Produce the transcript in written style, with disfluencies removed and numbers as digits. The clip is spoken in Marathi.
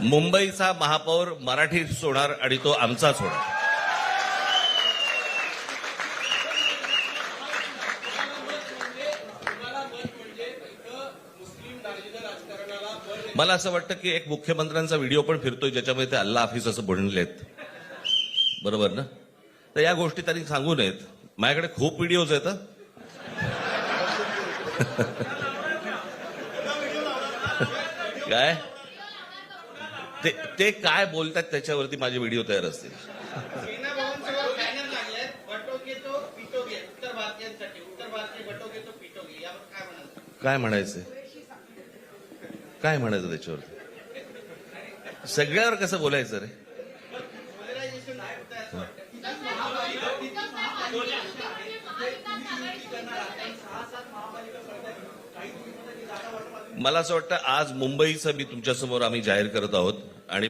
मुंबईचा महापौर मराठीच होणार आणि तो आमचाच होणार. मला असं वाटतं की एक मुख्यमंत्र्यांचा व्हिडिओ पण फिरतोय ज्याच्यामध्ये ते अल्ला हाफिज असं बनलेत, बरोबर ना? तर या गोष्टी त्यांनी सांगू नयेत. माझ्याकडे खूप व्हिडिओज आहेत. काय ते काय बोलतात त्याच्यावरती माझे व्हिडिओ तयार असतील. काय म्हणायचं, काय म्हणायचं त्याच्यावरती? सगळ्यावर कसं बोलायचं रे? मला असं वाटतं आज मुंबईचं मी तुमच्यासमोर आम्ही जाहीर करत आहोत आणि